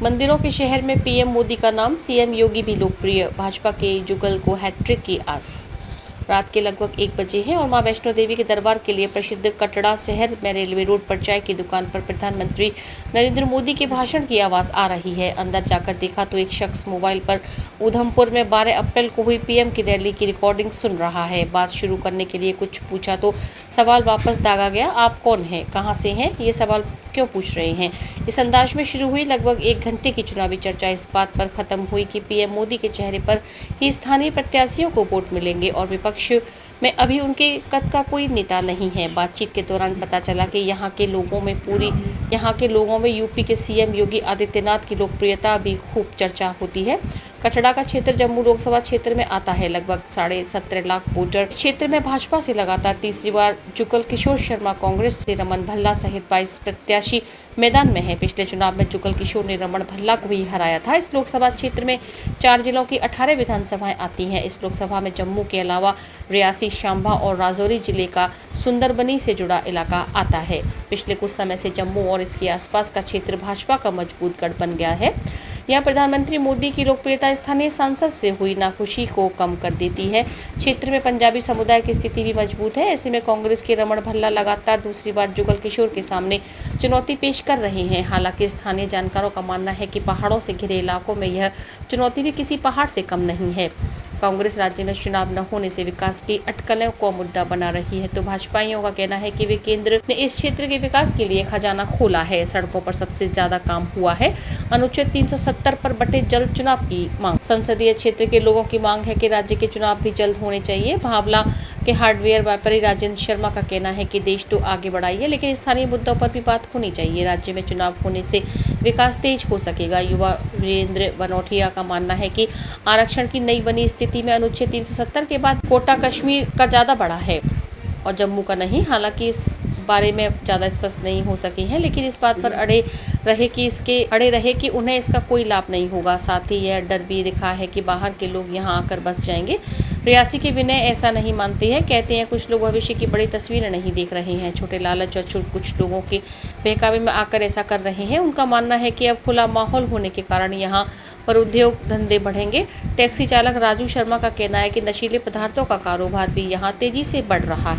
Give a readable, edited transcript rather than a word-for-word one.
मंदिरों के शहर में पीएम मोदी का नाम, सीएम योगी भी लोकप्रिय, भाजपा के जुगल को हैट्रिक की आस। रात के लगभग 1 बजे हैं और मां वैष्णो देवी के दरबार के लिए प्रसिद्ध कटड़ा शहर में रेलवे रोड पर चाय की दुकान पर प्रधानमंत्री नरेंद्र मोदी के भाषण की आवाज़ आ रही है। अंदर जाकर देखा तो एक शख्स मोबाइल पर उधमपुर में 12 अप्रैल को हुई पीएम की रैली की रिकॉर्डिंग सुन रहा है। बात शुरू करने के लिए कुछ पूछा तो सवाल वापस दागा गया। आप कौन हैं, कहां से हैं, ये सवाल क्यों पूछ रहे हैं। इस अंदाज में शुरू हुई लगभग 1 घंटे की चुनावी चर्चा इस बात पर खत्म हुई कि पीएम मोदी के चेहरे पर ही स्थानीय प्रत्याशियों को वोट मिलेंगे और विपक्ष में अभी उनके कद का कोई नेता नहीं है। बातचीत के दौरान पता चला कि यहाँ के लोगों में यूपी के सीएम योगी आदित्यनाथ की लोकप्रियता भी खूब चर्चा होती है। कटड़ा का क्षेत्र जम्मू लोकसभा क्षेत्र में आता है। लगभग 17.5 लाख वोटर क्षेत्र में भाजपा से लगातार तीसरी बार जुगल किशोर शर्मा, कांग्रेस से रमन भल्ला सहित 22 प्रत्याशी मैदान में है। पिछले चुनाव में जुगल किशोर ने रमन भल्ला को भी हराया था। इस लोकसभा क्षेत्र में 4 जिलों की 18 विधानसभाएं आती हैं। इस लोकसभा में जम्मू के अलावा रियासी, शांबा और राजौरी जिले का सुंदरबनी से जुड़ा इलाका आता है। पिछले कुछ समय से जम्मू और इसके आसपास का क्षेत्र भाजपा का मजबूत गढ़ बन गया है। यहाँ प्रधानमंत्री मोदी की लोकप्रियता स्थानीय सांसद से हुई नाखुशी को कम कर देती है। क्षेत्र में पंजाबी समुदाय की स्थिति भी मजबूत है। ऐसे में कांग्रेस के रमन भल्ला लगातार दूसरी बार जुगल किशोर के सामने चुनौती पेश कर रहे हैं। हालांकि स्थानीय जानकारों का मानना है कि पहाड़ों से घिरे इलाकों में यह चुनौती भी किसी पहाड़ से कम नहीं है। कांग्रेस राज्य में चुनाव न होने से विकास की अटकलों को मुद्दा बना रही है, तो भाजपाइयों का कहना है कि वे केंद्र ने इस क्षेत्र के विकास के लिए खजाना खोला है। सड़कों पर सबसे ज्यादा काम हुआ है। अनुच्छेद 370 पर बटे जल्द चुनाव की मांग। संसदीय क्षेत्र के लोगों की मांग है कि राज्य के चुनाव भी जल्द होने चाहिए। भावला के हार्डवेयर व्यापारी राजेंद्र शर्मा का कहना है कि देश तो आगे बढ़ाइए, लेकिन स्थानीय मुद्दों पर भी बात होनी चाहिए। राज्य में चुनाव होने से विकास तेज हो सकेगा। युवा वीरेंद्र वनोटिया का मानना है कि आरक्षण की नई बनी स्थिति में अनुच्छेद 370 के बाद कोटा कश्मीर का ज्यादा बड़ा है और जम्मू का नहीं। हालांकि इस बारे में ज़्यादा स्पष्ट नहीं हो सके हैं, लेकिन इस बात पर अड़े रहे कि उन्हें इसका कोई लाभ नहीं होगा। साथ ही यह डर भी दिखा है कि बाहर के लोग यहां आकर बस जाएंगे। रियासी के विनय ऐसा नहीं मानते हैं। कहते हैं कुछ लोग भविष्य की बड़ी तस्वीरें नहीं देख रहे हैं, छोटे लालच और कुछ लोगों के बहकावे में आकर ऐसा कर रहे हैं। उनका मानना है कि अब खुला माहौल होने के कारण यहाँ पर उद्योग धंधे बढ़ेंगे। टैक्सी चालक राजू शर्मा का कहना है कि नशीले पदार्थों का कारोबार भी यहाँ तेजी से बढ़ रहा है।